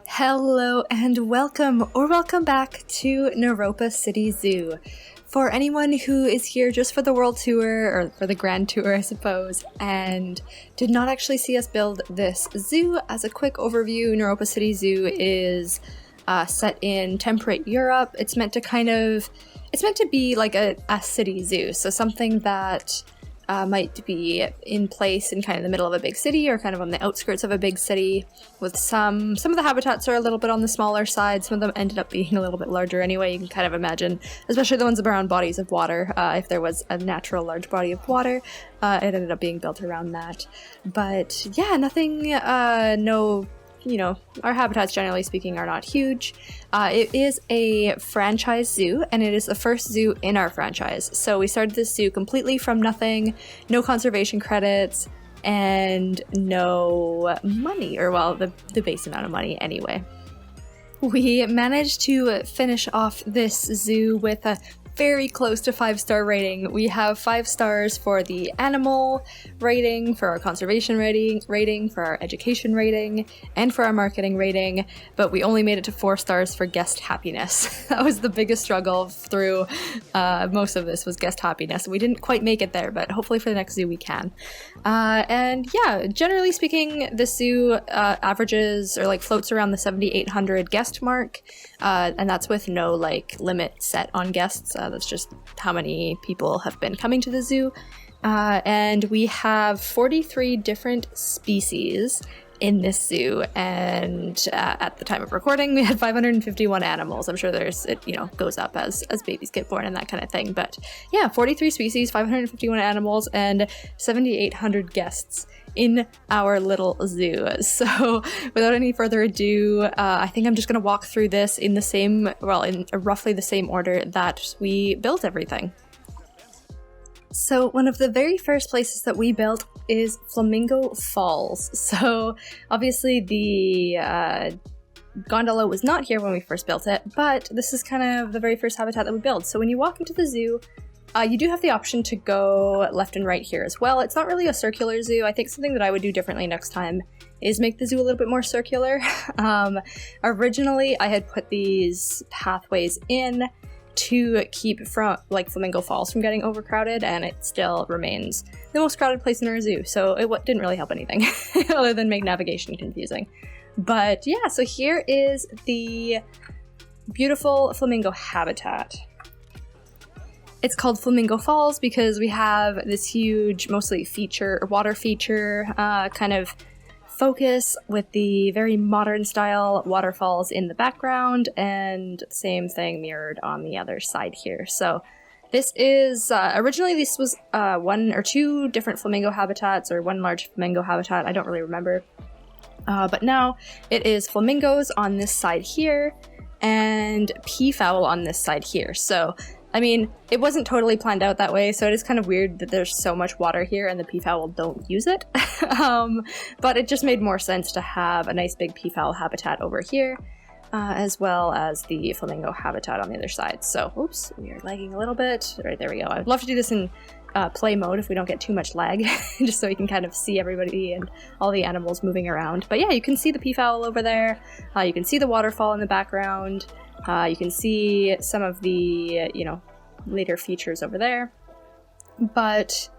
Hello and welcome back to Neuropa City Zoo. For anyone who is here just for the world tour, or for the grand tour I suppose, and did not actually see us build this zoo, as a quick overview, Neuropa City Zoo is set in temperate Europe. It's meant to be like a city zoo, so something that might be in place in kind of the middle of a big city or kind of on the outskirts of a big city. With some of the habitats are a little bit on the smaller side. Some of them ended up being a little bit larger anyway. You can kind of imagine, especially the ones around bodies of water. If there was a natural large body of water, it ended up being built around that. But yeah, nothing, our habitats, generally speaking, are not huge. It is a franchise zoo, and it is the first zoo in our franchise. So we started this zoo completely from nothing, no conservation credits, and no money, or well, the base amount of money anyway. We managed to finish off this zoo with a very close to 5-star rating. We have 5 stars for the animal rating, for our conservation rating, for our education rating, and for our marketing rating, but we only made it to 4 stars for guest happiness. That was the biggest struggle through most of this, was guest happiness. We didn't quite make it there, but hopefully for the next zoo we can. And yeah, generally speaking, this zoo averages or floats around the 7,800 guest mark, and that's with no limit set on guests. That's just how many people have been coming to the zoo. And we have 43 different species in this zoo, and at the time of recording we had 551 animals. I'm sure it goes up as babies get born and that kind of thing, but yeah, 43 species, 551 animals, and 7,800 guests in our little zoo. So without any further ado, I think I'm just going to walk through this in roughly the same order that we built everything. So one of the very first places that we built is Flamingo Falls. So obviously the gondola was not here when we first built it, but this is kind of the very first habitat that we built. So when you walk into the zoo, you do have the option to go left and right here as well. It's not really a circular zoo. I think something that I would do differently next time is make the zoo a little bit more circular. Originally, I had put these pathways in to keep Flamingo Falls from getting overcrowded, and it still remains the most crowded place in our zoo, so it didn't really help anything other than make navigation confusing. But yeah, so here is the beautiful flamingo habitat. It's called Flamingo Falls because we have this huge, mostly water feature kind of focus with the very modern style waterfalls in the background, and same thing mirrored on the other side here. So this is, originally this was 1 or 2 different flamingo habitats, or 1 large flamingo habitat, I don't really remember. But now it is flamingos on this side here, and peafowl on this side here. So I mean, it wasn't totally planned out that way, so it is kind of weird that there's so much water here and the peafowl don't use it. But it just made more sense to have a nice big peafowl habitat over here, as well as the flamingo habitat on the other side. So, oops, we are lagging a little bit. Right, there we go. I'd love to do this in play mode if we don't get too much lag, just so we can kind of see everybody and all the animals moving around. But yeah, you can see the peafowl over there. You can see the waterfall in the background. You can see some of the, later features over there. But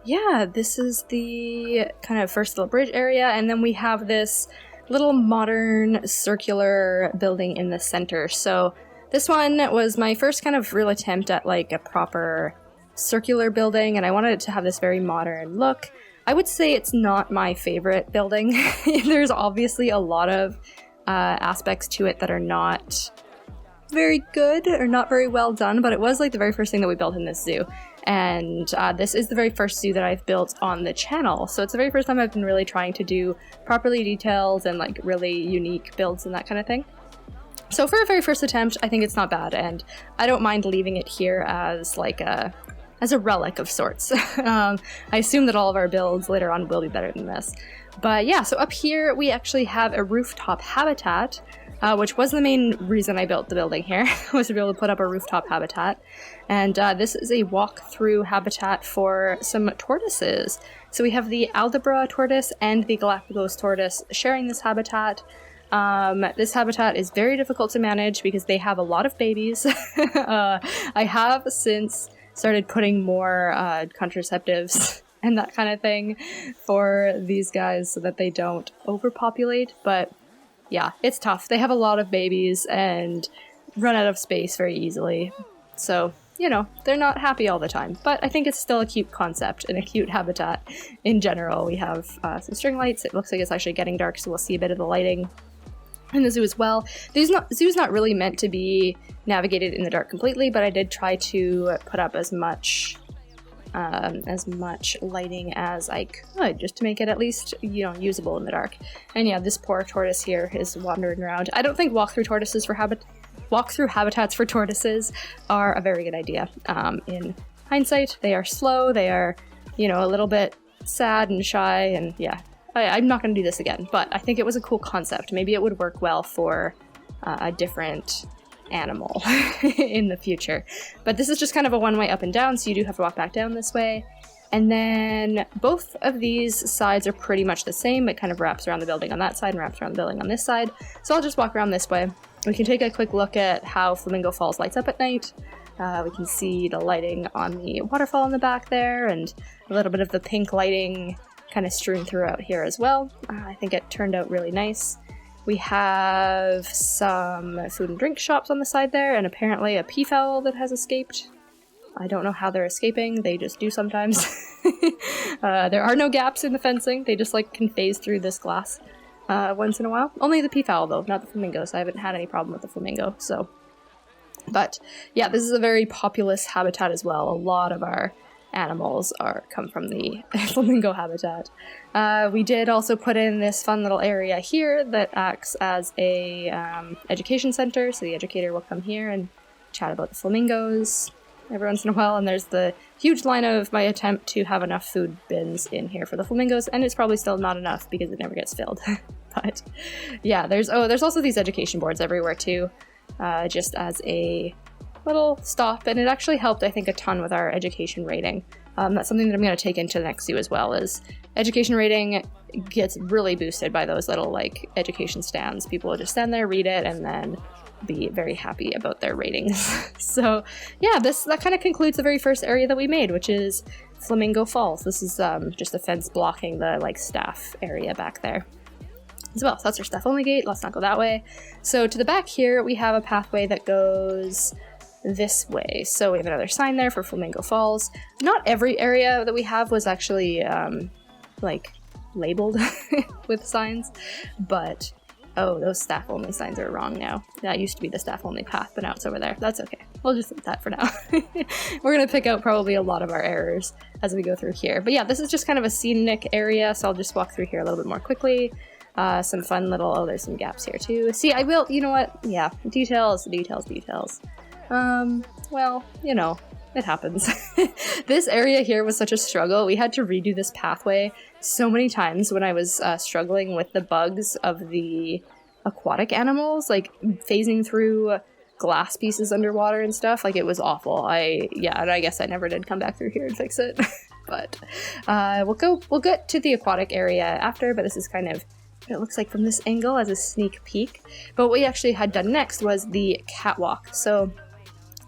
yeah, this is the kind of first little bridge area, and then we have this little modern circular building in the center. So this one was my first kind of real attempt at a proper circular building, and I wanted it to have this very modern look. I would say it's not my favorite building. There's obviously a lot of aspects to it that are not very good or not very well done, but it was the very first thing that we built in this zoo, and this is the very first zoo that I've built on the channel, so it's the very first time I've been really trying to do properly detailed and really unique builds and that kind of thing. So for a very first attempt, I think it's not bad, and I don't mind leaving it here as a relic of sorts. I assume that all of our builds later on will be better than this. But yeah, so up here we actually have a rooftop habitat, which was the main reason I built the building here, was to be able to put up a rooftop habitat. And this is a walk-through habitat for some tortoises. So we have the Aldabra tortoise and the Galapagos tortoise sharing this habitat. This habitat is very difficult to manage because they have a lot of babies. I have since started putting more contraceptives and that kind of thing for these guys so that they don't overpopulate. But yeah, it's tough. They have a lot of babies and run out of space very easily. So, you know, they're not happy all the time. But I think it's still a cute concept and a cute habitat in general. We have some string lights. It looks like it's actually getting dark, so we'll see a bit of the lighting in the zoo as well. The zoo's not really meant to be navigated in the dark completely, but I did try to put up as much lighting as I could, just to make it at least, you know, usable in the dark. And yeah, this poor tortoise here is wandering around. I don't think walk-through habitats for tortoises are a very good idea. In hindsight, they are slow, they are, you know, a little bit sad and shy, and yeah, I'm not going to do this again, but I think it was a cool concept. Maybe it would work well for a different animal in the future. But this is just kind of a one-way up and down, so you do have to walk back down this way. And then both of these sides are pretty much the same. It kind of wraps around the building on that side and wraps around the building on this side. So I'll just walk around this way. We can take a quick look at how Flamingo Falls lights up at night. We can see the lighting on the waterfall in the back there, and a little bit of the pink lighting kind of strewn throughout here as well. I think it turned out really nice. We have some food and drink shops on the side there, and apparently a peafowl that has escaped. I don't know how they're escaping, they just do sometimes. There are no gaps in the fencing, they just like can phase through this glass once in a while. Only the peafowl though, not the flamingo, so I haven't had any problem with the flamingo, so. But yeah, this is a very populous habitat as well. A lot of our animals come from the flamingo habitat. We did also put in this fun little area here that acts as a education center, so the educator will come here and chat about the flamingos every once in a while, and there's the huge line of my attempt to have enough food bins in here for the flamingos, and it's probably still not enough because it never gets filled. But yeah, there's also these education boards everywhere too, just as a little stop, and it actually helped, I think, a ton with our education rating. That's something that I'm going to take into the next zoo as well, is education rating gets really boosted by those little, like, education stands. People will just stand there, read it, and then be very happy about their ratings. So, yeah, that kind of concludes the very first area that we made, which is Flamingo Falls. This is just a fence blocking the, like, staff area back there as well. So that's our staff-only gate. Let's not go that way. So to the back here, we have a pathway that goes this way. So we have another sign there for Flamingo Falls. Not every area that we have was actually like labeled with signs, but oh, those staff only signs are wrong now. That used to be the staff only path, but now it's over there. That's okay. We'll just leave that for now. We're gonna pick out probably a lot of our errors as we go through here. But yeah, this is just kind of a scenic area, so I'll just walk through here a little bit more quickly. Some fun little, oh, there's some gaps here too. See, I will, you know what? Yeah, details. Well, you know, it happens. This area here was such a struggle. We had to redo this pathway so many times when I was struggling with the bugs of the aquatic animals, like phasing through glass pieces underwater and stuff. Like, it was awful. And I guess I never did come back through here and fix it. But we'll get to the aquatic area after, but this is kind of what it looks like from this angle as a sneak peek. But what we actually had done next was the catwalk. So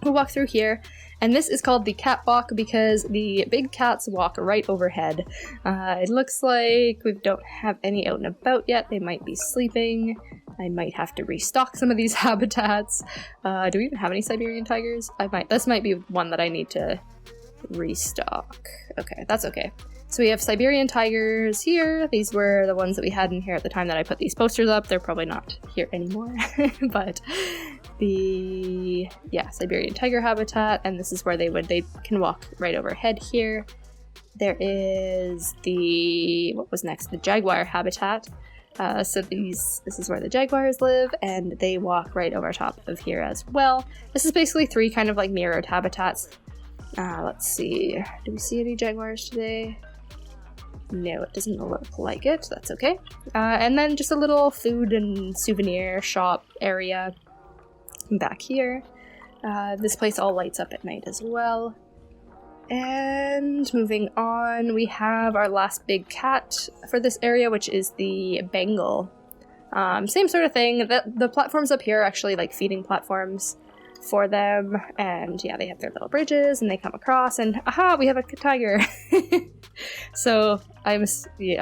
we'll walk through here, and this is called the catwalk because the big cats walk right overhead. It looks like we don't have any out and about yet. They might be sleeping. I might have to restock some of these habitats. Do we even have any Siberian tigers? This might be one that I need to restock. Okay, that's okay. So we have Siberian tigers here. These were the ones that we had in here at the time that I put these posters up. They're probably not here anymore, but the Siberian tiger habitat, and this is where they can walk right overhead here. There is what was next? The jaguar habitat. So this is where the jaguars live, and they walk right over top of here as well. This is basically 3 kind of like mirrored habitats. Let's see. Do we see any jaguars today? No, it doesn't look like it. That's okay. And then just a little food and souvenir shop area back here. This place all lights up at night as well. And moving on, we have our last big cat for this area, which is the Bengal. Same sort of thing. The platforms up here are actually like feeding platforms for them, and yeah, they have their little bridges and they come across, and aha, we have a tiger. So I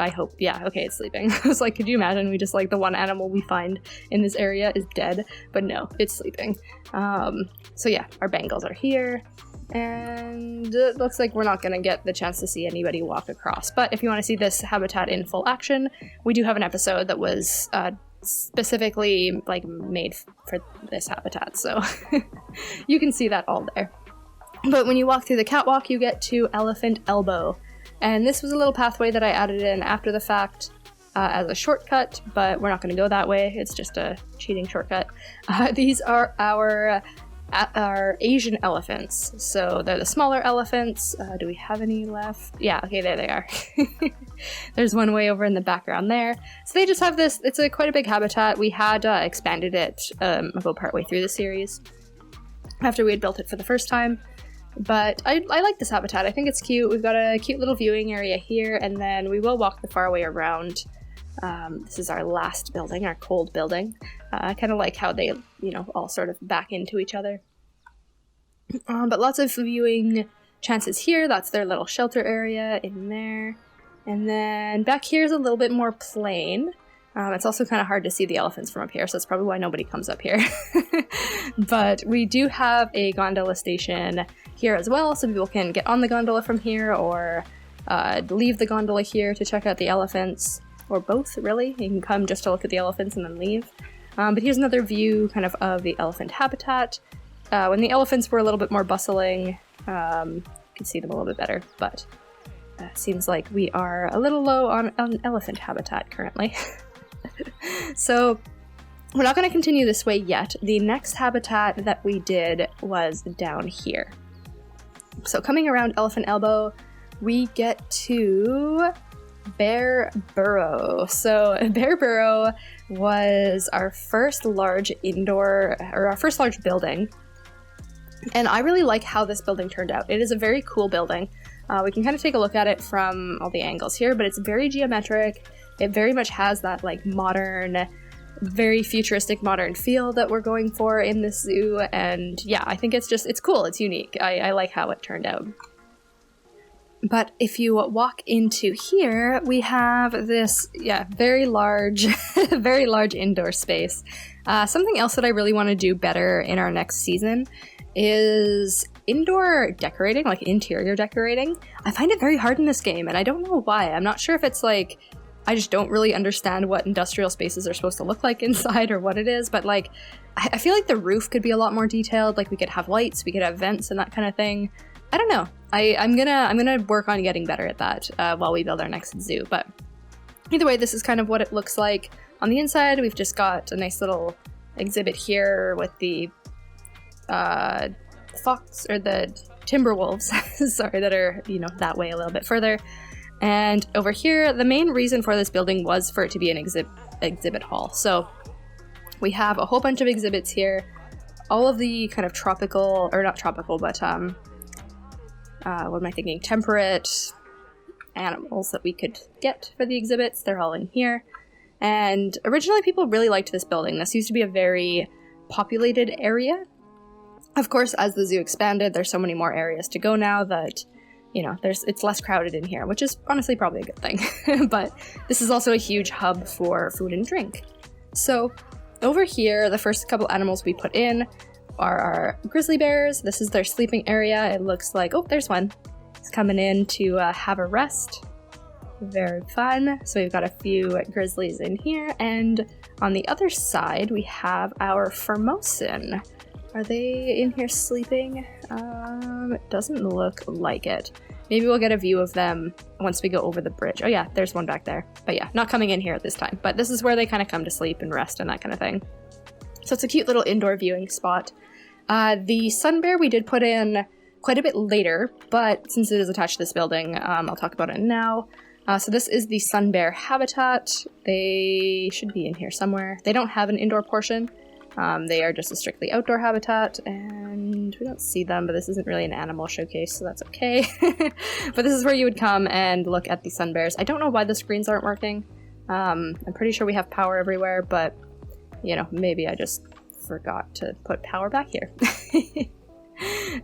hope, yeah, okay, it's sleeping. I was like, could you imagine we just like the one animal we find in this area is dead, but no, it's sleeping. So yeah, our Bengals are here, and it looks like we're not gonna get the chance to see anybody walk across, but if you want to see this habitat in full action, we do have an episode that was specifically like made for this habitat, so you can see that all there. But when you walk through the catwalk, you get to Elephant Elbow, and this was a little pathway that I added in after the fact as a shortcut, but we're not going to go that way. It's just a cheating shortcut. These are our Asian elephants, so they're the smaller elephants. Do we have any left? Yeah, okay, there they are. There's one way over in the background there. So they just have this, it's quite a big habitat. We had expanded it about partway through the series after we had built it for the first time. But I like this habitat. I think it's cute. We've got a cute little viewing area here, and then we will walk the far way around. This is our last building, our cold building. I kind of like how they, all sort of back into each other. But lots of viewing chances here. That's their little shelter area in there. And then back here is a little bit more plain. It's also kind of hard to see the elephants from up here, so that's probably why nobody comes up here. But we do have a gondola station here as well, so people can get on the gondola from here or leave the gondola here to check out the elephants, or both, really. You can come just to look at the elephants and then leave. But here's another view kind of the elephant habitat. When the elephants were a little bit more bustling, you can see them a little bit better, but seems like we are a little low on elephant habitat currently. So we're not going to continue this way yet. The next habitat that we did was down here. So coming around Elephant Elbow, we get to Bear Burrow. So Bear Burrow was our first large building. And I really like how this building turned out. It is a very cool building. We can kind of take a look at it from all the angles here, but it's very geometric. It very much has that like modern, very futuristic modern feel that we're going for in this zoo. And yeah, I think it's cool. It's unique. I like how it turned out. But if you walk into here, we have this, very large, very large indoor space. Something else that I really want to do better in our next season is indoor decorating, like interior decorating. I find it very hard in this game, and I don't know why. I'm not sure if it's like, I just don't really understand what industrial spaces are supposed to look like inside or what it is, but like, I feel like the roof could be a lot more detailed, like we could have lights, we could have vents and that kind of thing. I don't know. I'm gonna work on getting better at that while we build our next zoo, but either way, this is kind of what it looks like. On the inside, we've just got a nice little exhibit here with the fox, or the timber wolves, sorry, that are, that way a little bit further. And over here, the main reason for this building was for it to be an exhibit hall. So we have a whole bunch of exhibits here. All of the kind of tropical, or not tropical, but what am I thinking? Temperate animals that we could get for the exhibits. They're all in here. And originally people really liked this building. This used to be a very populated area. Of course, as the zoo expanded, there's so many more areas to go now that, it's less crowded in here, which is honestly probably a good thing. But this is also a huge hub for food and drink. So over here, the first couple animals we put in are our grizzly bears. This is their sleeping area. It looks like, oh, there's one. He's coming in to have a rest. Very fun. So we've got a few grizzlies in here. And on the other side, we have our Formosan. Are they in here sleeping? It doesn't look like it. Maybe we'll get a view of them once we go over the bridge. Oh yeah, there's one back there. But yeah, not coming in here at this time. But this is where they kind of come to sleep and rest and that kind of thing. So it's a cute little indoor viewing spot. The sun bear we did put in quite a bit later, but since it is attached to this building, I'll talk about it now. So this is the sun bear habitat. They should be in here somewhere. They don't have an indoor portion. They are just a strictly outdoor habitat, and we don't see them, but this isn't really an animal showcase, so that's okay. But this is where you would come and look at the sun bears. I don't know why the screens aren't working. I'm pretty sure we have power everywhere, but, you know, maybe I just forgot to put power back here.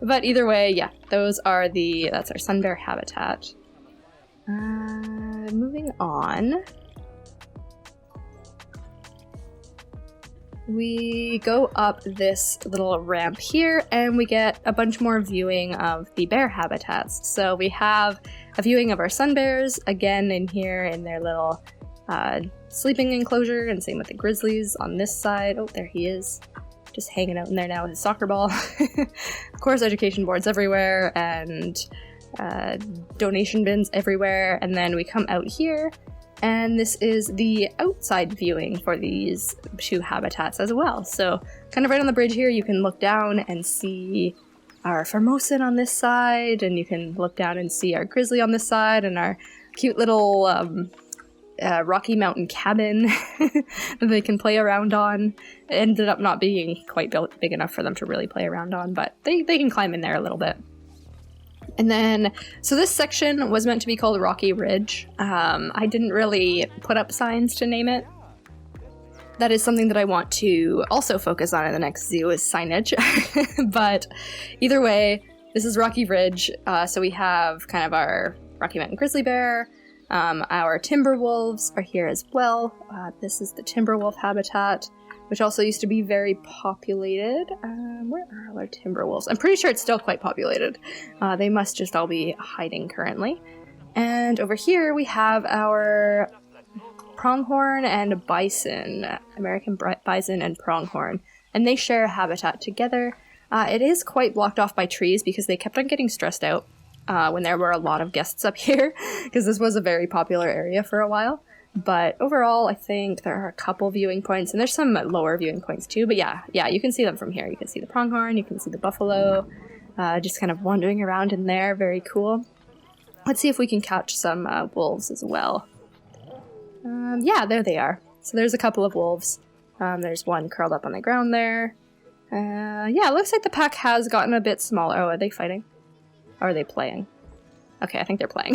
But either way, yeah, that's our sun bear habitat. Moving on. We go up this little ramp here and we get a bunch more viewing of the bear habitats. So we have a viewing of our sun bears, again in here in their little sleeping enclosure, and same with the grizzlies on this side. Oh, there he is, just hanging out in there now with his soccer ball. Of course, education boards everywhere and donation bins everywhere. And then we come out here, and this is the outside viewing for these two habitats as well. So kind of right on the bridge here, you can look down and see our Formosan on this side, and you can look down and see our grizzly on this side, and our cute little Rocky Mountain cabin that they can play around on. It ended up not being quite big enough for them to really play around on, but they can climb in there a little bit. And then, so this section was meant to be called Rocky Ridge. I didn't really put up signs to name it. That is something that I want to also focus on in the next zoo, is signage. But either way, this is Rocky Ridge. So we have kind of our Rocky Mountain grizzly bear. Our timber wolves are here as well. This is the timber wolf habitat, which also used to be very populated. Where are our timber wolves? I'm pretty sure it's still quite populated. They must just all be hiding currently. And over here we have our pronghorn and bison, American bison and pronghorn, and they share a habitat together. It is quite blocked off by trees because they kept on getting stressed out when there were a lot of guests up here, because this was a very popular area for a while. But overall, I think there are a couple viewing points, and there's some lower viewing points too. But yeah, you can see them from here. You can see the pronghorn, you can see the buffalo, just kind of wandering around in there. Very cool. Let's see if we can catch some wolves as well. Yeah, there they are. So there's a couple of wolves. There's one curled up on the ground there. Yeah, it looks like the pack has gotten a bit smaller. Oh, are they fighting? Or are they playing? Okay, I think they're playing.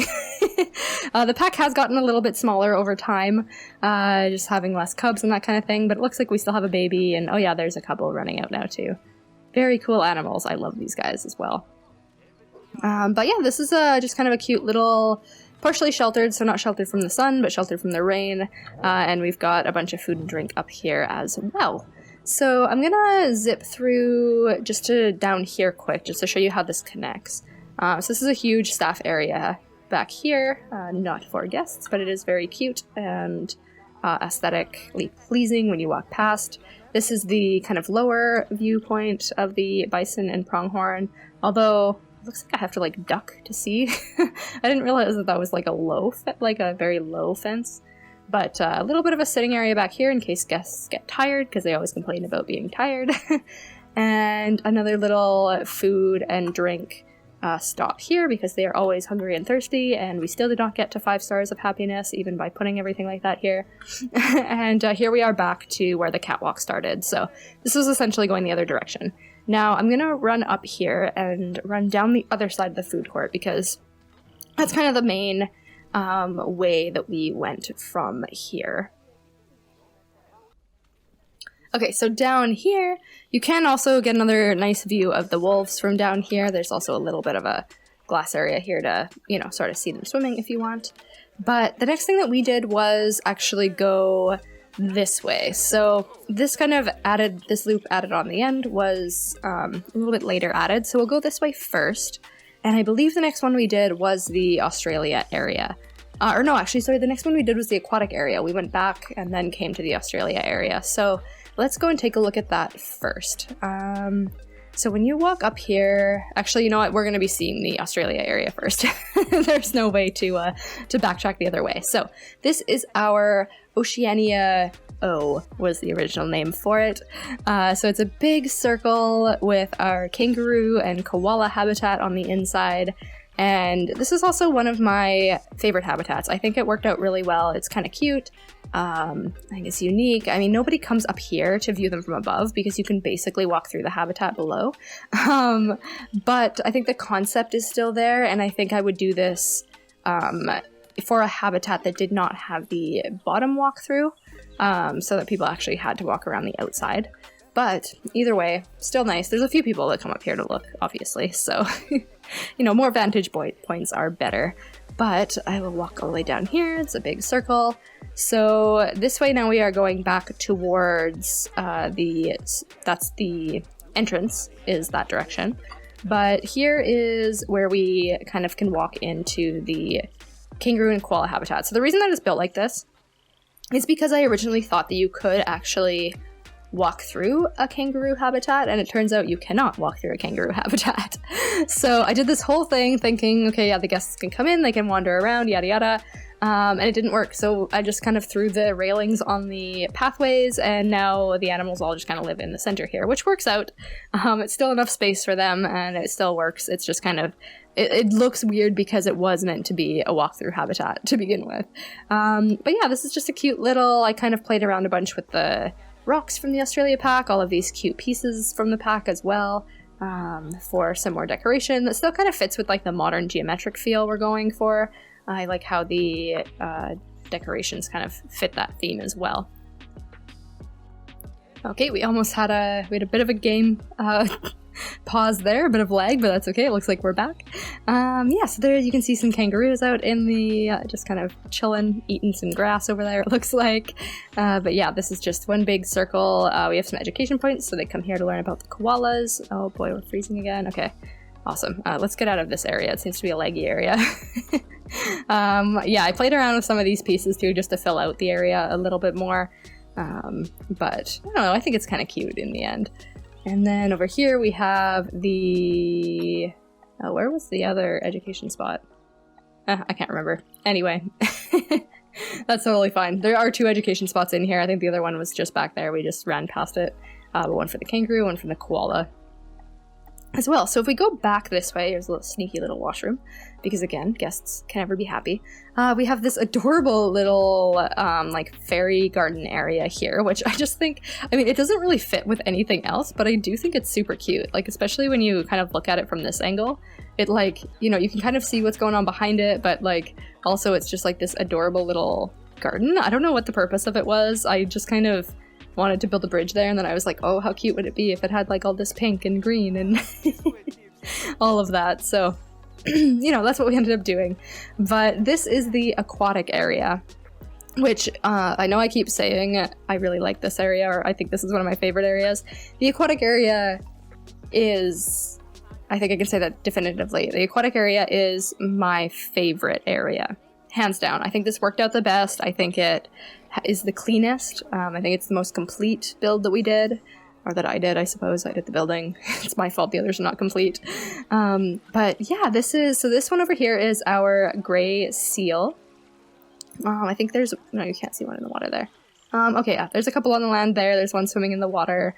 The pack has gotten a little bit smaller over time, just having less cubs and that kind of thing, but it looks like we still have a baby, and oh yeah, there's a couple running out now too. Very cool animals. I love these guys as well. But yeah, this is just kind of a cute little, partially sheltered, so not sheltered from the sun, but sheltered from the rain, and we've got a bunch of food and drink up here as well. So I'm gonna zip through just to down here quick, just to show you how this connects. So this is a huge staff area back here, not for guests, but it is very cute and aesthetically pleasing when you walk past. This is the kind of lower viewpoint of the bison and pronghorn, although it looks like I have to like duck to see. I didn't realize that was like a very low fence, but a little bit of a sitting area back here in case guests get tired, because they always complain about being tired. And another little food and drink stop here, because they are always hungry and thirsty, and we still did not get to 5 stars of happiness even by putting everything like that here. And here we are back to where the catwalk started, so this was essentially going the other direction. Now I'm gonna run up here and run down the other side of the food court, because that's kind of the main way that we went from here. Okay, so down here, you can also get another nice view of the wolves from down here. There's also a little bit of a glass area here to, sort of see them swimming if you want. But the next thing that we did was actually go this way. So this loop added on the end was a little bit later added. So we'll go this way first. And I believe the next one we did was the Australia area. The next one we did was the aquatic area. We went back and then came to the Australia area. So let's go and take a look at that first. So when you walk up here, actually, you know what? We're going to be seeing the Australia area first. There's no way to backtrack the other way. So this is our Oceania O, was the original name for it. So it's a big circle with our kangaroo and koala habitat on the inside. And this is also one of my favorite habitats. I think it worked out really well. It's kind of cute. I think it's unique. I mean, nobody comes up here to view them from above because you can basically walk through the habitat below. But I think the concept is still there, and I think I would do this for a habitat that did not have the bottom walkthrough, so that people actually had to walk around the outside. But either way, still nice. There's a few people that come up here to look, obviously, so more vantage points are better. But I will walk all the way down here. It's a big circle. So this way now we are going back towards that's the entrance, is that direction. But here is where we kind of can walk into the kangaroo and koala habitat. So the reason that it's built like this is because I originally thought that you could actually walk through a kangaroo habitat, and it turns out you cannot walk through a kangaroo habitat. So I did this whole thing thinking, okay, yeah, the guests can come in, they can wander around, yada yada, and it didn't work. So I just kind of threw the railings on the pathways, and now the animals all just kind of live in the center here, which works out. It's still enough space for them, and it still works. It's just kind of, it looks weird because it was meant to be a walkthrough habitat to begin with. But yeah, this is just a cute little, I kind of played around a bunch with the rocks from the Australia pack, all of these cute pieces from the pack as well, for some more decoration that still kind of fits with like the modern geometric feel we're going for. I like how the decorations kind of fit that theme as well. Okay, we almost had a bit of a game pause there, a bit of lag, but that's okay. It looks like we're back. Yeah, so there you can see some kangaroos out in the, just kind of chilling, eating some grass over there, it looks like. But yeah, this is just one big circle. We have some education points, so they come here to learn about the koalas. Oh boy, we're freezing again. Okay, awesome. Let's get out of this area. It seems to be a leggy area. Yeah, I played around with some of these pieces too, just to fill out the area a little bit more. But I don't know, I think it's kind of cute in the end. And then over here we have the... where was the other education spot? I can't remember. Anyway, that's totally fine. There are 2 education spots in here. I think the other one was just back there. We just ran past it. But one for the kangaroo, one for the koala as well. So if we go back this way, there's a little sneaky little washroom, because again, guests can never be happy. We have this adorable little like fairy garden area here, which I just think, I mean, it doesn't really fit with anything else, but I do think it's super cute. Like, especially when you kind of look at it from this angle, it like, you can kind of see what's going on behind it, but like also it's just like this adorable little garden. I don't know what the purpose of it was. I just kind of wanted to build a bridge there, and then I was like, oh, how cute would it be if it had like all this pink and green and all of that. So that's what we ended up doing. But this is the aquatic area, which I know I keep saying I really like this area, or I think this is one of my favorite areas. The aquatic area is, I think I can say that definitively, the aquatic area is my favorite area, hands down. I think this worked out the best. I think it is the cleanest. I think it's the most complete build that we did, or that I did, I suppose. I did the building. It's my fault the others are not complete. But yeah, this one over here is our gray seal. I think no, you can't see one in the water there. Okay, yeah, there's a couple on the land there. There's one swimming in the water.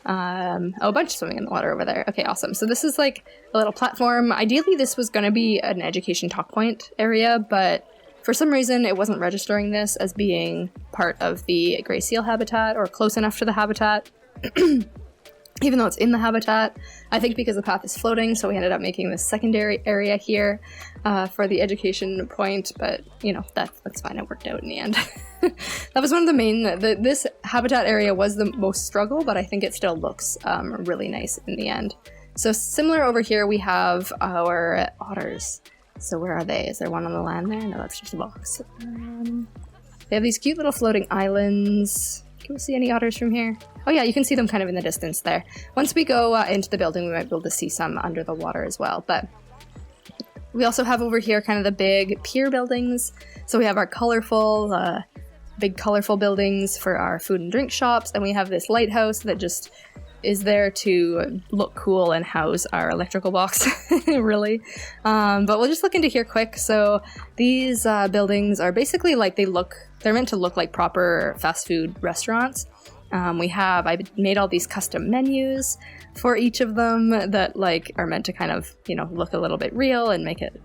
A bunch swimming in the water over there. Okay, awesome. So this is like a little platform. Ideally, this was going to be an education talk point area, but for some reason, it wasn't registering this as being part of the gray seal habitat or close enough to the habitat, even though it's in the habitat. I think because the path is floating, so we ended up making this secondary area here for the education point, but that's fine. It worked out in the end. That was one of the main, this habitat area was the most struggle, but I think it still looks really nice in the end. So similar over here, we have our otters. So where are they? Is there one on the land there? No, that's just a box. They have these cute little floating islands. Can we see any otters from here? Oh yeah, you can see them kind of in the distance there. Once we go into the building, we might be able to see some under the water as well. But we also have over here kind of the big pier buildings. So we have our big colorful buildings for our food and drink shops. And we have this lighthouse that just is there to look cool and house our electrical box, really. But we'll just look into here quick. So these buildings are basically like they're meant to look like proper fast food restaurants. I made all these custom menus for each of them that like are meant to kind of, look a little bit real and make it,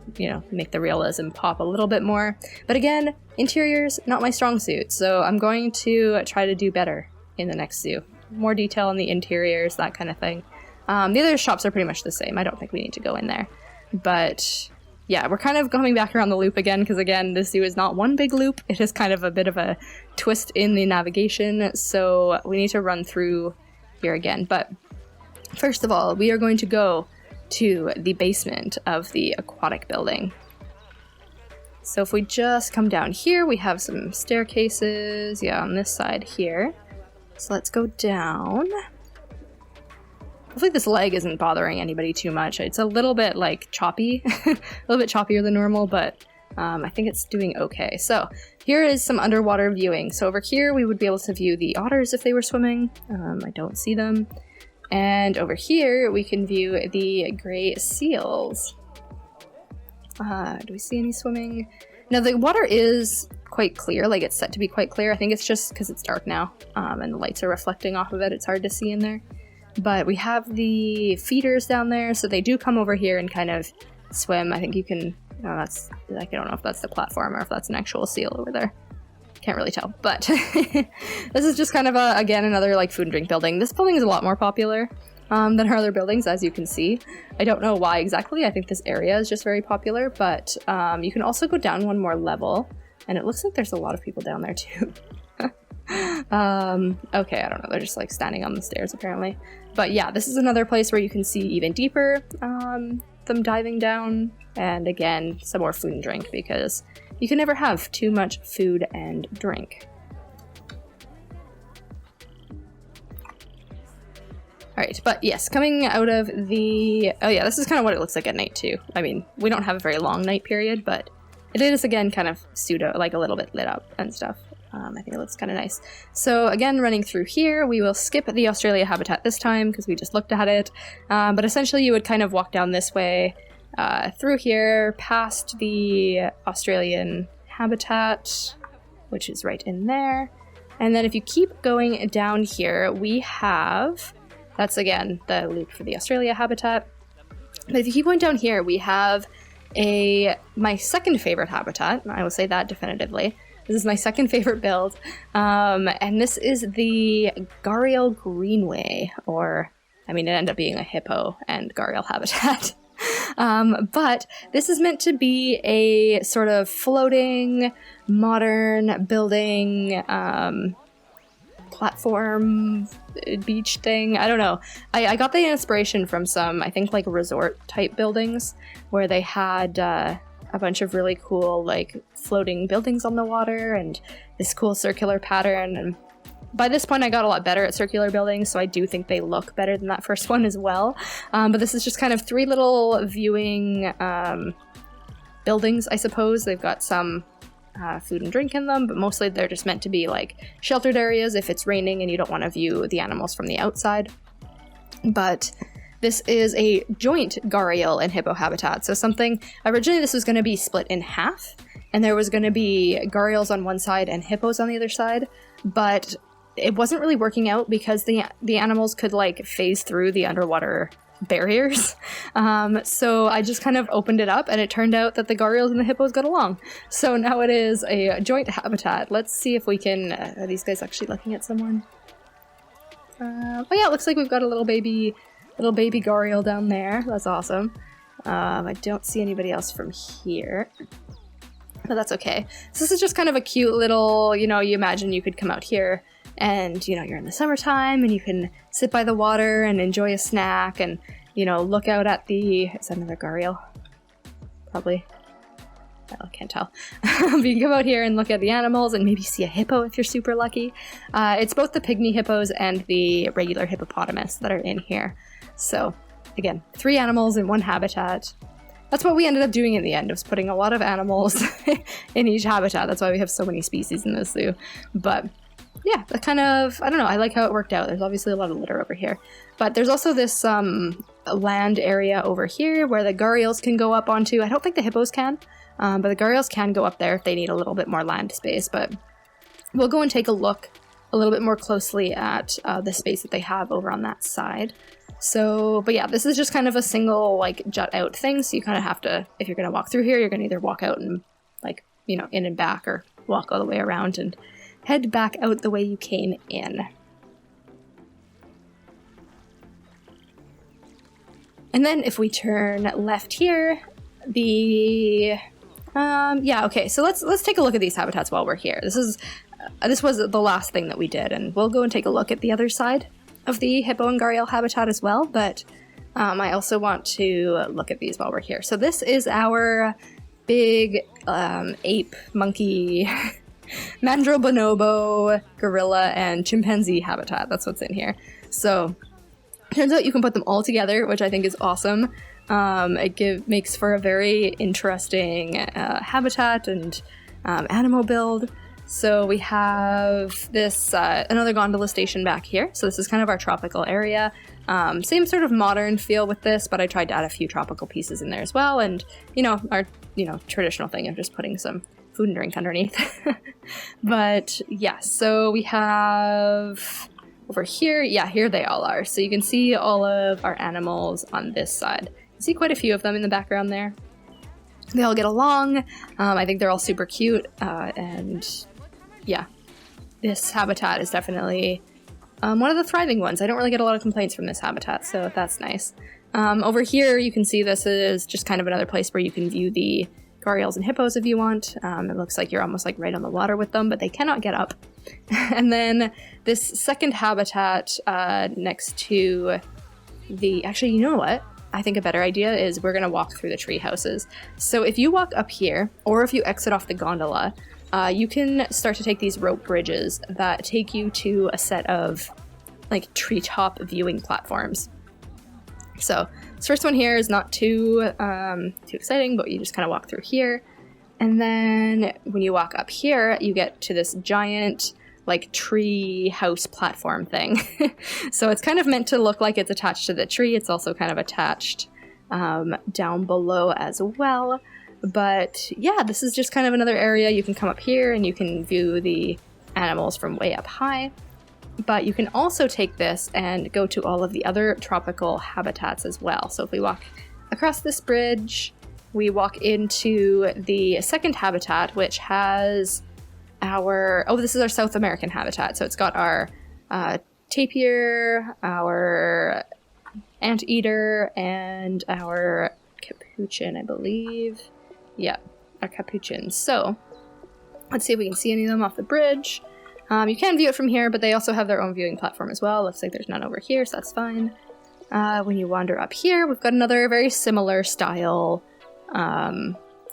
make the realism pop a little bit more. But again, interiors, not my strong suit. So I'm going to try to do better in the next zoo. More detail on the interiors, that kind of thing. The other shops are pretty much the same. I don't think we need to go in there. But yeah, we're kind of coming back around the loop again, because again, this zoo is not one big loop. It is kind of a bit of a twist in the navigation, so we need to run through here again. But first of all, we are going to go to the basement of the aquatic building. So if we just come down here, we have some staircases, yeah, on this side here. So let's go down. Hopefully this leg isn't bothering anybody too much. It's a little bit like choppy, a little bit choppier than normal, but I think it's doing okay. So here is some underwater viewing. So over here we would be able to view the otters if they were swimming. I don't see them. And over here we can view the gray seals. Do we see any swimming? No, the water is quite clear, like it's set to be quite clear. I think it's just because it's dark now, and the lights are reflecting off of it. It's hard to see in there. But we have the feeders down there, so they do come over here and kind of swim. I think you can, that's, like, I don't know if that's the platform or if that's an actual seal over there. Can't really tell, but this is just kind of, again, another, like, food and drink building. This building is a lot more popular than our other buildings, as you can see. I don't know why exactly. I think this area is just very popular, but you can also go down one more level, and it looks like there's a lot of people down there, too. Okay, I don't know, they're just like standing on the stairs apparently. But yeah, this is another place where you can see even deeper them diving down, and again, some more food and drink, because you can never have too much food and drink. Alright, but yes, coming out of the... Oh yeah, this is kind of what it looks like at night too. I mean, we don't have a very long night period, but it is again kind of pseudo, like a little bit lit up and stuff. I think it looks kind of nice. So again, running through here, we will skip the Australia habitat this time because we just looked at it. But essentially you would kind of walk down this way through here, past the Australian habitat, which is right in there. And then if you keep going down here, we have, that's again the loop for the Australia habitat. But if you keep going down here, we have my second favorite habitat. I will say that definitively. This is my second favorite build, and this is the Gharial Greenway, or, I mean, it ended up being a hippo and gharial habitat. But this is meant to be a sort of floating, modern building, platform, beach thing. I don't know. I got the inspiration from some, I think, like resort-type buildings, where they had a bunch of really cool, like, floating buildings on the water and this cool circular pattern. And by this point I got a lot better at circular buildings, so I do think they look better than that first one as well. But this is just kind of three little viewing buildings, I suppose. They've got some food and drink in them, but mostly they're just meant to be like sheltered areas if it's raining and you don't want to view the animals from the outside. But this is a joint gharial and hippo habitat. So originally this was going to be split in half, and there was going to be gharials on one side and hippos on the other side, but it wasn't really working out because the animals could, like, phase through the underwater barriers. So I just kind of opened it up, and it turned out that the gharials and the hippos got along. So now it is a joint habitat. Let's see if we can... are these guys actually looking at someone? Oh yeah, it looks like we've got a little baby gharial down there. That's awesome. I don't see anybody else from here, but that's okay. So this is just kind of a cute little, you imagine you could come out here and, you're in the summertime and you can sit by the water and enjoy a snack and, look out at is that another gharial? Probably. I can't tell. But you can come out here and look at the animals and maybe see a hippo if you're super lucky. It's both the pygmy hippos and the regular hippopotamus that are in here. So, again, 3 animals in one habitat. That's what we ended up doing in the end, was putting a lot of animals in each habitat. That's why we have so many species in this zoo. But yeah, that kind of, I don't know, I like how it worked out. There's obviously a lot of litter over here. But there's also this land area over here where the gharials can go up onto. I don't think the hippos can, but the gharials can go up there if they need a little bit more land space. But we'll go and take a look a little bit more closely at the space that they have over on that side. So, but yeah, this is just kind of a single, like, jut out thing, so you kind of have to, if you're going to walk through here, you're going to either walk out and, like, in and back, or walk all the way around and head back out the way you came in. And then if we turn left here, Okay, so let's take a look at these habitats while we're here. This was the last thing that we did, and we'll go and take a look at the other side of the hippo and gharial habitat as well, but I also want to look at these while we're here. So this is our big ape, monkey, mandrill bonobo, gorilla, and chimpanzee habitat. That's what's in here. So turns out you can put them all together, which I think is awesome. It makes for a very interesting habitat and animal build. So we have this another gondola station back here. So this is kind of our tropical area. Same sort of modern feel with this, but I tried to add a few tropical pieces in there as well. And, our, traditional thing of just putting some food and drink underneath. But yeah, so we have over here. Yeah, here they all are. So you can see all of our animals on this side. You see quite a few of them in the background there. They all get along. I think they're all super cute. And yeah, this habitat is definitely one of the thriving ones. I don't really get a lot of complaints from this habitat, so that's nice. Over here, you can see this is just kind of another place where you can view the gharials and hippos if you want. It looks like you're almost like right on the water with them, but they cannot get up. And then this second habitat next to actually, you know what? I think a better idea is we're going to walk through the tree houses. So if you walk up here, or if you exit off the gondola, you can start to take these rope bridges that take you to a set of like treetop viewing platforms. So this first one here is not too exciting, but you just kind of walk through here. And then when you walk up here, you get to this giant like tree house platform thing. So it's kind of meant to look like it's attached to the tree. It's also kind of attached down below as well. But yeah, this is just kind of another area. You can come up here and you can view the animals from way up high. But you can also take this and go to all of the other tropical habitats as well. So if we walk across this bridge, we walk into the second habitat, which has this is our South American habitat. So it's got our tapir, our anteater, and our capuchin, I believe. Yeah, our capuchin. So let's see if we can see any of them off the bridge. You can view it from here, but they also have their own viewing platform as well. Looks like there's none over here, so that's fine. When you wander up here, we've got another very similar style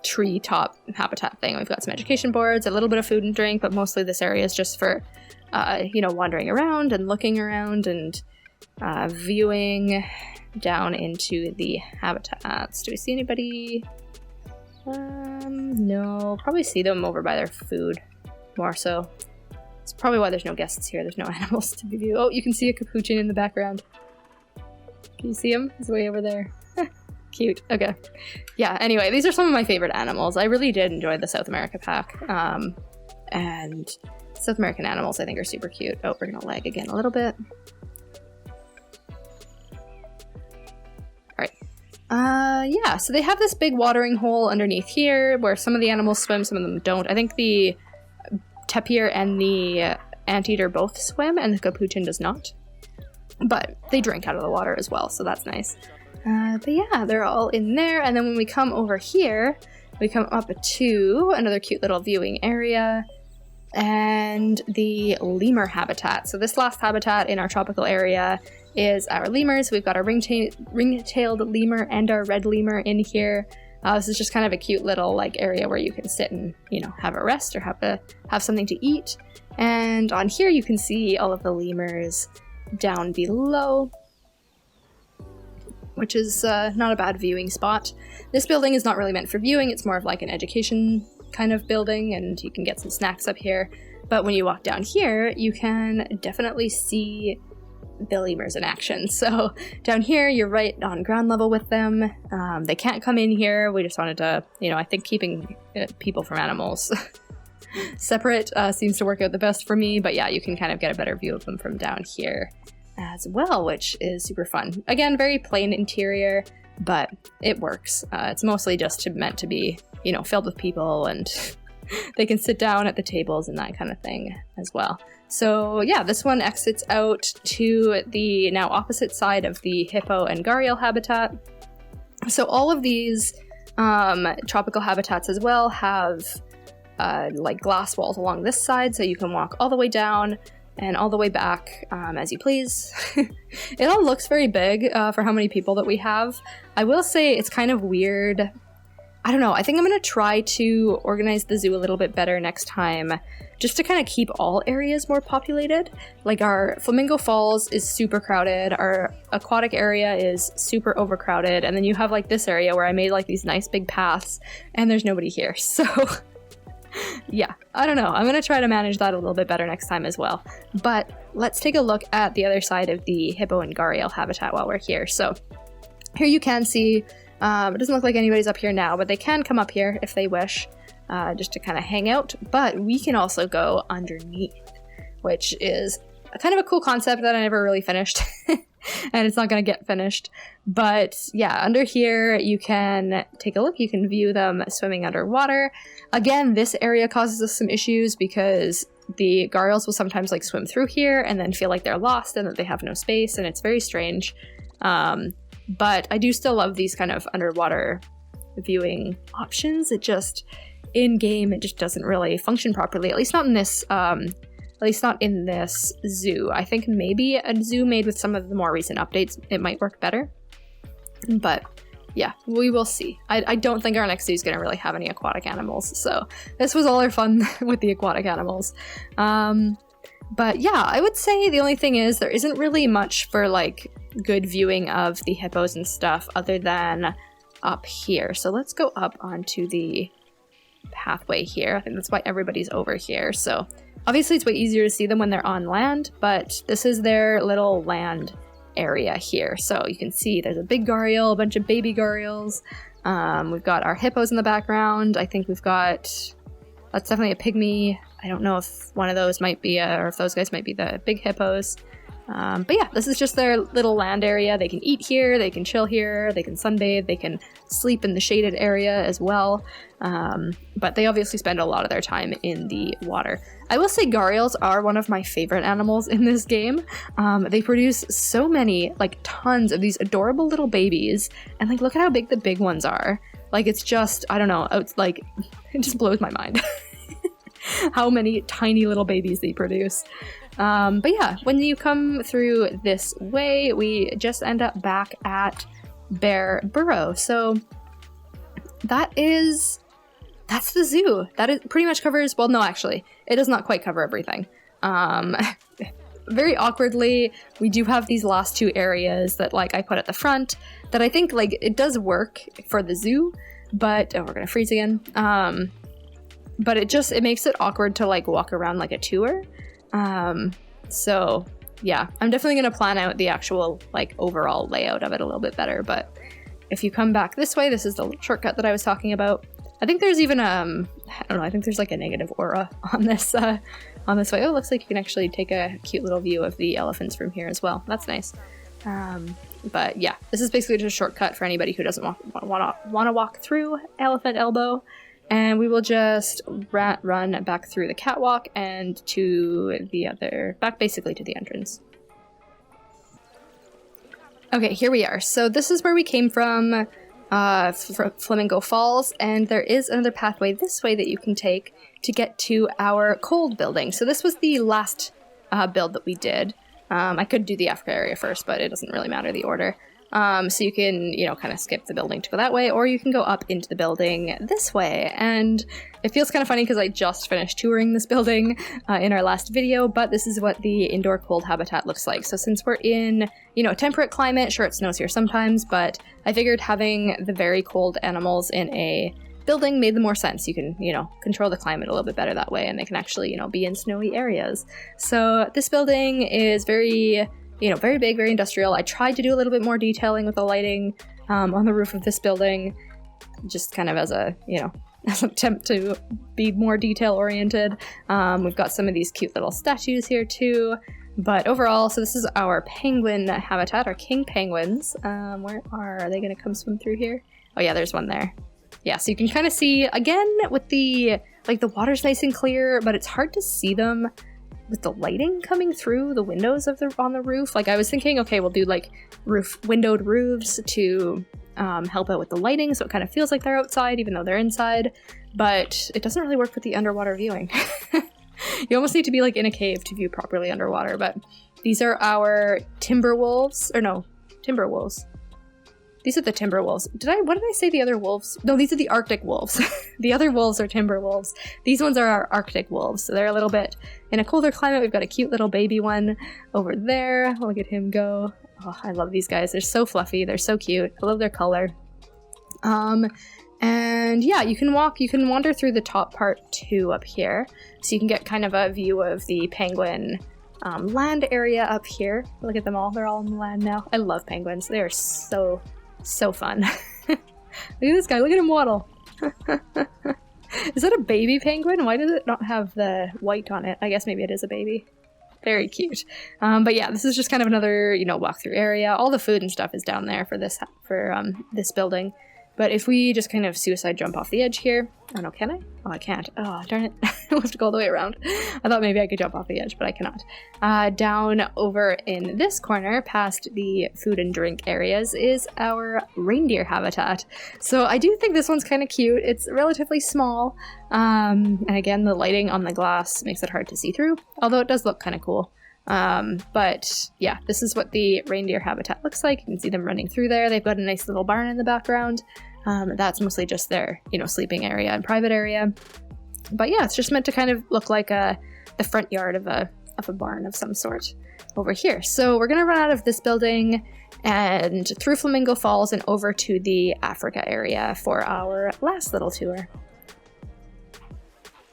treetop habitat thing. We've got some education boards, a little bit of food and drink, but mostly this area is just for, wandering around and looking around and viewing down into the habitats. Do we see anybody? No, probably see them over by their food more so. It's probably why there's no guests here. There's no animals to be viewed. Oh, you can see a capuchin in the background. Can you see him? He's way over there. Cute. Okay. Yeah, anyway, these are some of my favorite animals. I really did enjoy the South America pack. And South American animals I think are super cute. Oh, we're gonna lag again a little bit. Alright. So they have this big watering hole underneath here where some of the animals swim, some of them don't. I think the tapir and the anteater both swim, and the capuchin does not. But they drink out of the water as well, so that's nice. But yeah, they're all in there. And then when we come over here, we come up to another cute little viewing area and the lemur habitat. So this last habitat in our tropical area is our lemurs. We've got our ring-tailed lemur and our red lemur in here. This is just kind of a cute little area where you can sit and, have a rest or have something to eat. And on here you can see all of the lemurs down below, which is not a bad viewing spot. This building is not really meant for viewing. It's more of like an education kind of building, and you can get some snacks up here. But when you walk down here, you can definitely see the lemurs in action. So down here, you're right on ground level with them. They can't come in here. We just wanted to, I think keeping people from animals separate seems to work out the best for me. But yeah, you can kind of get a better view of them from down here as well, which is super fun. Again, very plain interior, but it works. It's mostly just meant to be, filled with people, and they can sit down at the tables and that kind of thing as well. So yeah, this one exits out to the now opposite side of the hippo and gharial habitat. So all of these Tropical habitats as well have like glass walls along this side, so you can walk all the way down and all the way back as you please. It all looks very big for how many people that we have. I will say it's kind of weird. I don't know, I think I'm going to try to organize the zoo a little bit better next time, just to kind of keep all areas more populated. Like our Flamingo Falls is super crowded, our aquatic area is super overcrowded, and then you have like this area where I made like these nice big paths, and there's nobody here, so yeah, I don't know. I'm going to try to manage that a little bit better next time as well. But let's take a look at the other side of the hippo and gharial habitat while we're here. So here you can see, it doesn't look like anybody's up here now, but they can come up here if they wish, just to kind of hang out. But we can also go underneath, which is kind of a cool concept that I never really finished. And it's not going to get finished. But yeah, under here you can take a look. You can view them swimming underwater. Again, this area causes us some issues because the gharials will sometimes like swim through here and then feel like they're lost and that they have no space, and it's very strange. But I do still love these kind of underwater viewing options. It just, in game, it just doesn't really function properly. At least not in this zoo. I think maybe a zoo made with some of the more recent updates, it might work better. But yeah, we will see. I don't think our next zoo is going to really have any aquatic animals. So this was all our fun with the aquatic animals. But yeah, I would say the only thing is there isn't really much for like good viewing of the hippos and stuff other than up here. So let's go up onto the pathway here. I think that's why everybody's over here. So obviously it's way easier to see them when they're on land, but this is their little land area here. So you can see there's a big gharial, a bunch of baby gharials. We've got our hippos in the background. I think we've got, that's definitely a pygmy. I don't know if one of those might be, or if those guys might be the big hippos. But yeah, this is just their little land area. They can eat here, they can chill here, they can sunbathe, they can sleep in the shaded area as well. But they obviously spend a lot of their time in the water. I will say gharials are one of my favorite animals in this game. They produce so many, like tons of these adorable little babies. And like, look at how big the big ones are. Like, it's just, I don't know, it's like, it just blows my mind. How many tiny little babies they produce. But yeah, when you come through this way, we just end up back at Bear Burrow. So that's the zoo. That is pretty much covers, well, no, actually, it does not quite cover everything. Very awkwardly, we do have these last two areas that like I put at the front that I think like it does work for the zoo, but, oh, we're gonna freeze again. But it makes it awkward to like walk around like a tour. So yeah, I'm definitely going to plan out the actual like overall layout of it a little bit better. But if you come back this way, this is the shortcut that I was talking about. I think there's even, I don't know, I think there's like a negative aura on this way. Oh, it looks like you can actually take a cute little view of the elephants from here as well. That's nice. But yeah, this is basically just a shortcut for anybody who doesn't want to walk through Elephant Elbow. And we will just run back through the catwalk and to the other, back basically to the entrance. Okay, here we are. So this is where we came from Flamingo Falls, and there is another pathway this way that you can take to get to our cold building. So this was the last build that we did. I could do the Africa area first, but it doesn't really matter the order. So you can, kind of skip the building to go that way, or you can go up into the building this way. And it feels kind of funny because I just finished touring this building in our last video, but this is what the indoor cold habitat looks like. So since we're in, a temperate climate, sure, it snows here sometimes, but I figured having the very cold animals in a building made the more sense. You can, control the climate a little bit better that way, and they can actually, be in snowy areas. So this building is very big, very industrial. I tried to do a little bit more detailing with the lighting on the roof of this building, just kind of as a, as an attempt to be more detail oriented. We've got some of these cute little statues here too. But overall, so this is our penguin habitat, our king penguins. Where are they going to come swim through here? Oh yeah, there's one there. Yeah, so you can kind of see, again, with the water's nice and clear, but it's hard to see them with the lighting coming through the windows on the roof. Like, I was thinking, okay, we'll do like windowed roofs to help out with the lighting, so it kind of feels like they're outside even though they're inside, but it doesn't really work with the underwater viewing. You almost need to be like in a cave to view properly underwater, but these are our timber wolves. These are the timber wolves. What did I say the other wolves? No, these are the Arctic wolves. The other wolves are timber wolves. These ones are our Arctic wolves. So they're a little bit in a colder climate. We've got a cute little baby one over there. Look at him go. Oh, I love these guys. They're so fluffy. They're so cute. I love their color. And yeah, you can wander through the top part too up here. So you can get kind of a view of the penguin land area up here. Look at them all. They're all on the land now. I love penguins. They are so fun. Look at this guy. Look at him waddle. Is that a baby penguin? Why does it not have the white on it? I guess maybe it is a baby. Very cute. But yeah, this is just kind of another, walkthrough area. All the food and stuff is down there for this building. But if we just kind of suicide jump off the edge here... Oh no, can I? Oh, I can't. Oh, darn it. I'll have to go all the way around. I thought maybe I could jump off the edge, but I cannot. Down over in this corner, past the food and drink areas, is our reindeer habitat. So I do think this one's kind of cute. It's relatively small. And again, the lighting on the glass makes it hard to see through, although it does look kind of cool. But yeah, this is what the reindeer habitat looks like. You can see them running through there. They've got a nice little barn in the background. That's mostly just their, sleeping area and private area. But yeah, it's just meant to kind of look like the front yard of a barn of some sort over here. So we're gonna run out of this building and through Flamingo Falls and over to the Africa area for our last little tour.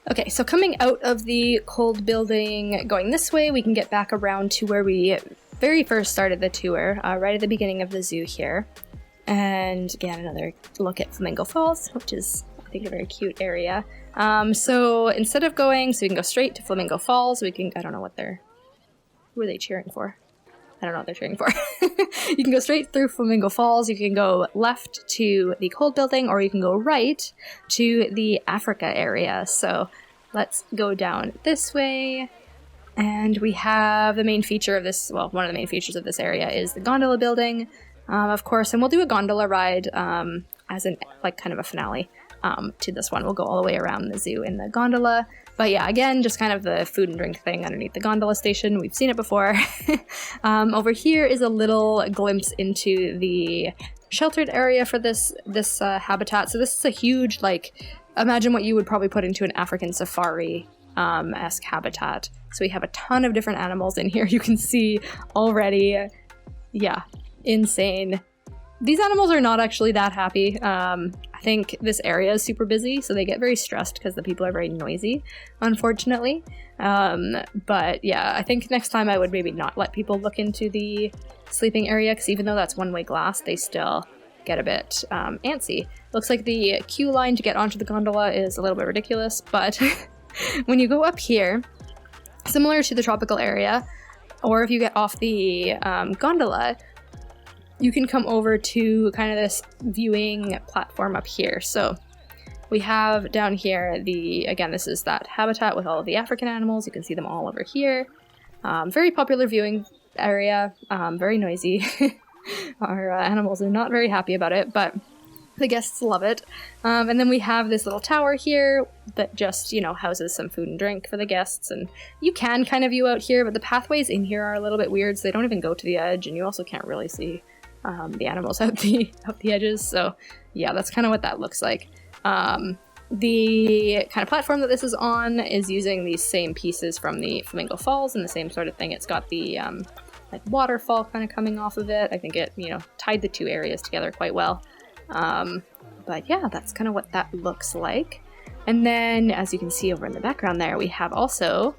Okay, so coming out of the cold building, going this way, we can get back around to where we very first started the tour, right at the beginning of the zoo here. And again, another look at Flamingo Falls, which is, I think, a very cute area. So instead of going, so we can go straight to Flamingo Falls, I don't know who are they cheering for? I don't know what they're cheering for. You can go straight through Flamingo Falls, you can go left to the cold building, or you can go right to the Africa area. So let's go down this way. And we have the main feature of this, well, one of the main features of this area is the gondola building, of course, and we'll do a gondola ride as kind of a finale to this one. We'll go all the way around the zoo in the gondola. But yeah, again, just kind of the food and drink thing underneath the gondola station. We've seen it before. Over here is a little glimpse into the sheltered area for this habitat. So this is a huge, imagine what you would probably put into an African safari esque habitat. So we have a ton of different animals in here. You can see already. Yeah, insane. These animals are not actually that happy. I think this area is super busy, so they get very stressed because the people are very noisy, unfortunately. But yeah, I think next time I would maybe not let people look into the sleeping area, because even though that's one-way glass, they still get a bit antsy. Looks like the queue line to get onto the gondola is a little bit ridiculous, but when you go up here, similar to the tropical area, or if you get off the gondola, you can come over to kind of this viewing platform up here. So we have down here again, this is that habitat with all of the African animals. You can see them all over here. Very popular viewing area, very noisy. Our animals are not very happy about it, but the guests love it. And then we have this little tower here that just, houses some food and drink for the guests. And you can kind of view out here, but the pathways in here are a little bit weird, so they don't even go to the edge, and you also can't really see the animals out the edges. So yeah, that's kind of what that looks like. The kind of platform that this is on is using these same pieces from the Flamingo Falls and the same sort of thing. It's got the waterfall kind of coming off of it. I think it tied the two areas together quite well. But yeah, that's kind of what that looks like. And then, as you can see over in the background there, we have also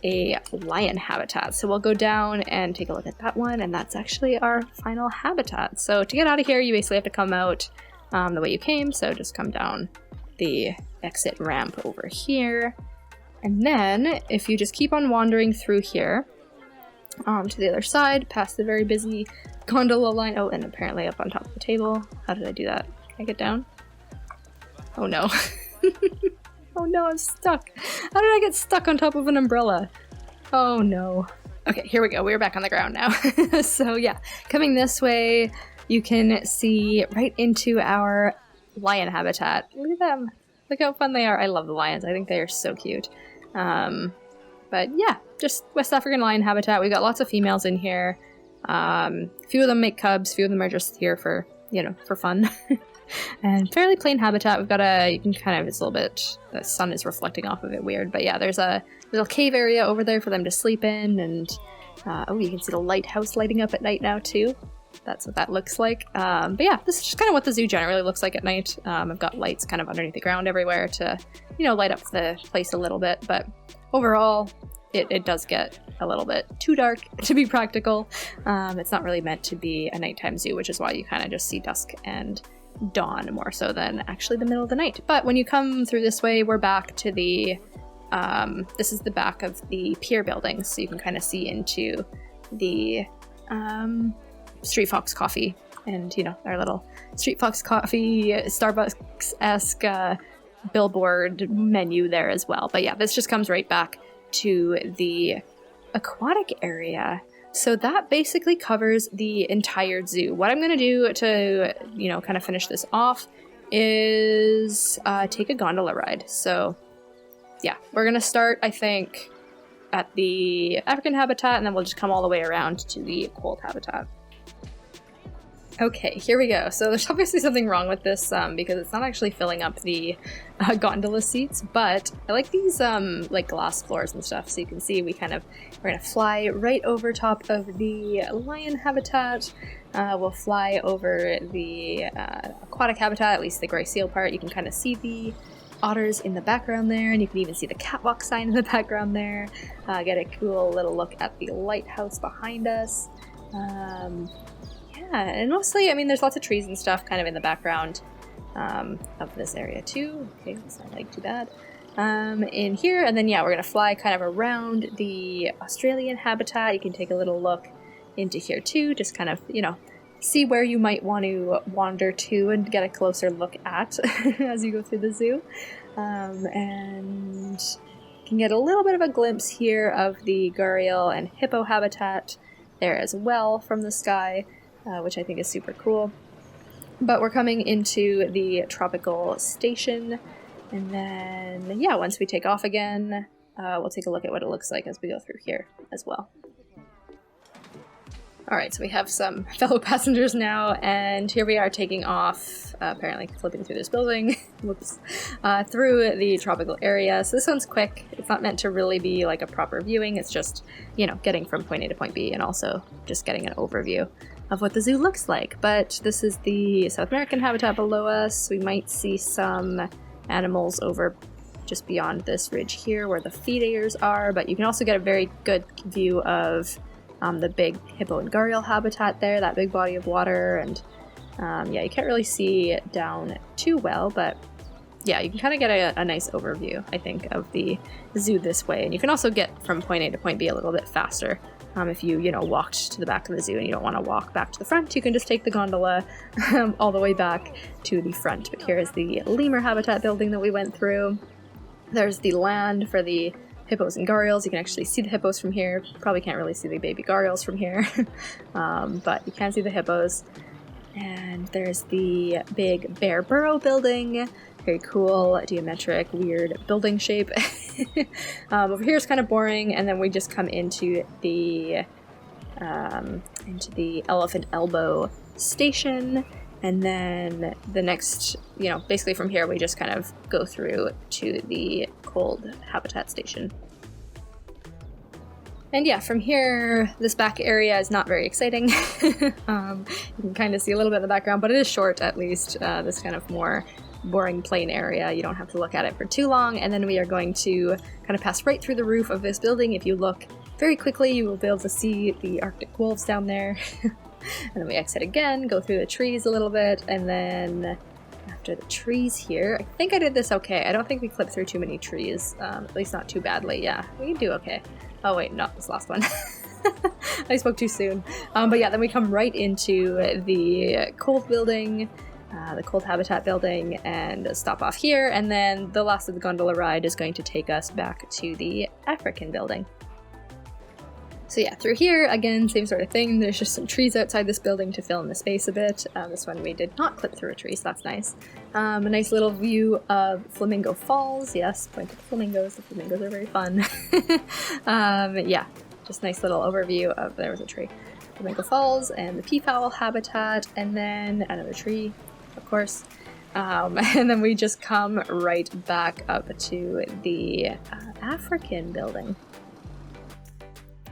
a lion habitat. So we'll go down and take a look at that one, and that's actually our final habitat. So to get out of here, you basically have to come out the way you came. So just come down the exit ramp over here. And then if you just keep on wandering through here to the other side, past the very busy gondola line. Oh, and apparently up on top of the table. How did I do that? Can I get down? Oh no. Oh no, I'm stuck. How did I get stuck on top of an umbrella? Oh no. Okay, here we go. We're back on the ground now. So yeah, coming this way, you can see right into our lion habitat. Look at them. Look how fun they are. I love the lions. I think they are so cute. But yeah, just West African lion habitat. We've got lots of females in here. A few of them make cubs. A few of them are just here for, for fun. And fairly plain habitat. We've got you can kind of, it's a little bit, the sun is reflecting off of it weird. But yeah, there's a little cave area over there for them to sleep in. And, you can see the lighthouse lighting up at night now too. That's what that looks like. But yeah, this is just kind of what the zoo generally looks like at night. I've got lights kind of underneath the ground everywhere to, light up the place a little bit. But overall, it does get a little bit too dark to be practical. It's not really meant to be a nighttime zoo, which is why you kind of just see dusk and dawn more so than actually the middle of the night. But when you come through this way, we're back to the, this is the back of the pier building. So you can kind of see into the, Street Fox Coffee and, our little Street Fox Coffee Starbucks-esque billboard menu there as well. But yeah, this just comes right back to the aquatic area. So that basically covers the entire zoo. What I'm going to do to, kind of finish this off is take a gondola ride. So yeah, we're going to start, I think, at the African habitat, and then we'll just come all the way around to the cold habitat. Okay, here we go. So there's obviously something wrong with this because it's not actually filling up the gondola seats, but I like these like glass floors and stuff. So you can see we're gonna fly right over top of the lion habitat. We'll fly over the aquatic habitat, at least the gray seal part. You can kind of see the otters in the background there, and you can even see the catwalk sign in the background there. Get a cool little look at the lighthouse behind us. Yeah, and mostly, there's lots of trees and stuff kind of in the background of this area too. Okay, that's not like too bad. In here, and then yeah, we're gonna fly kind of around the Australian habitat. You can take a little look into here too, just kind of, see where you might want to wander to and get a closer look at as you go through the zoo. And you can get a little bit of a glimpse here of the gharial and hippo habitat there as well from the sky. Which I think is super cool. But we're coming into the tropical station, and then, yeah, once we take off again, we'll take a look at what it looks like as we go through here as well. Alright, so we have some fellow passengers now, and here we are taking off, apparently flipping through this building, whoops, through the tropical area. So this one's quick. It's not meant to really be like a proper viewing. It's just, getting from point A to point B, and also just getting an overview of what the zoo looks like. But this is the South American habitat below us. We might see some animals over just beyond this ridge here where the feeders are, but you can also get a very good view of the big hippo and gharial habitat there, that big body of water, and yeah, you can't really see down too well, but yeah, you can kind of get a nice overview, I think, of the zoo this way. And you can also get from point A to point B a little bit faster. If you, walked to the back of the zoo and you don't want to walk back to the front, you can just take the gondola all the way back to the front. But here is the lemur habitat building that we went through. There's the land for the hippos and gharials. You can actually see the hippos from here. Probably can't really see the baby gharials from here, but you can see the hippos. And there's the big bear burrow building. Very cool, geometric, weird building shape. Over here is kind of boring, and then we just come into the elephant elbow station, and then the next, basically from here we just kind of go through to the cold habitat station. And yeah, from here, this back area is not very exciting. You can kind of see a little bit in the background, but it is short at least, this kind of more boring plain area. You don't have to look at it for too long, and then we are going to kind of pass right through the roof of this building. If you look very quickly, you will be able to see the Arctic wolves down there. And then we exit again, go through the trees a little bit, and then after the trees here, I think I did this okay. I don't think we clipped through too many trees, at least not too badly. Yeah, we can do okay. Oh wait, no, this last one. I spoke too soon. But yeah, then we come right into the cold building, the cold habitat building, and stop off here, and then the last of the gondola ride is going to take us back to the African building. So yeah, through here, again, same sort of thing. There's just some trees outside this building to fill in the space a bit. This one we did not clip through a tree, so that's nice. A nice little view of Flamingo Falls. Yes, point at the flamingos. The flamingos are very fun. Yeah, just nice little overview of, there was a tree. Flamingo Falls and the peafowl habitat, and then another tree, of course. And then we just come right back up to the African building.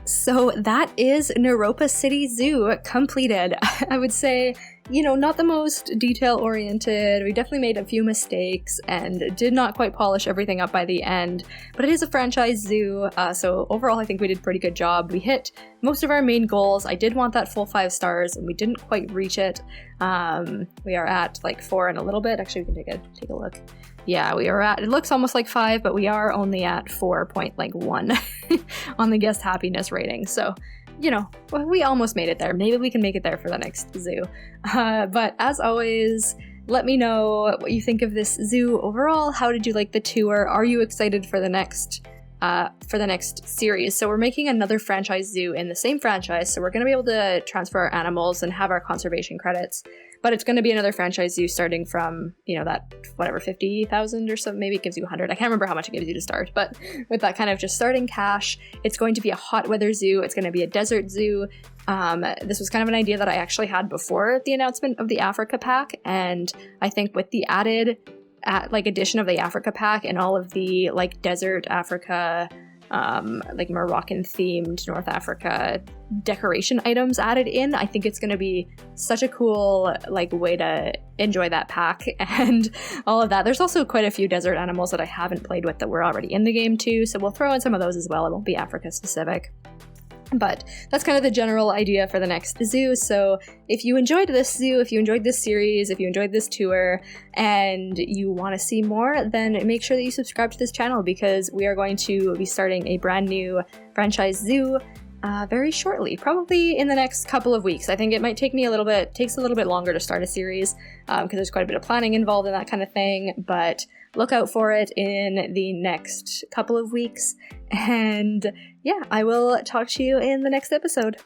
So that is Neuropa City Zoo completed. I would say, you know, not the most detail-oriented. We definitely made a few mistakes and did not quite polish everything up by the end, but it is a franchise zoo, so overall I think we did a pretty good job. We hit most of our main goals. I did want that full 5 stars, and we didn't quite reach it. We are at like 4 and a little bit. Actually, we can take a look. Yeah, we are at, it looks almost like 5, but we are only at 4.1 on the guest happiness rating. So, you know, we almost made it there. Maybe we can make it there for the next zoo. But as always, let me know what you think of this zoo overall. How did you like the tour? Are you excited for the next series? So we're making another franchise zoo in the same franchise, so we're going to be able to transfer our animals and have our conservation credits, but it's going to be another franchise zoo starting from, you know, that whatever 50,000 or so. Maybe it gives you 100. I can't remember how much it gives you to start, but with that kind of just starting cash, it's going to be a hot weather zoo. It's going to be a desert zoo. This was kind of an idea that I actually had before the announcement of the Africa pack, and I think with the added addition of the Africa pack and all of the like desert Africa, like Moroccan themed North Africa decoration items added in, I think it's going to be such a cool like way to enjoy that pack and all of that. There's also quite a few desert animals that I haven't played with that were already in the game too, so we'll throw in some of those as well. It won't be Africa specific. But that's kind of the general idea for the next zoo. So if you enjoyed this zoo, if you enjoyed this series, if you enjoyed this tour, and you want to see more, then make sure that you subscribe to this channel, because we are going to be starting a brand new franchise zoo very shortly, probably in the next couple of weeks. I think it might takes a little bit longer to start a series because there's quite a bit of planning involved in that kind of thing, but look out for it in the next couple of weeks. And yeah, I will talk to you in the next episode.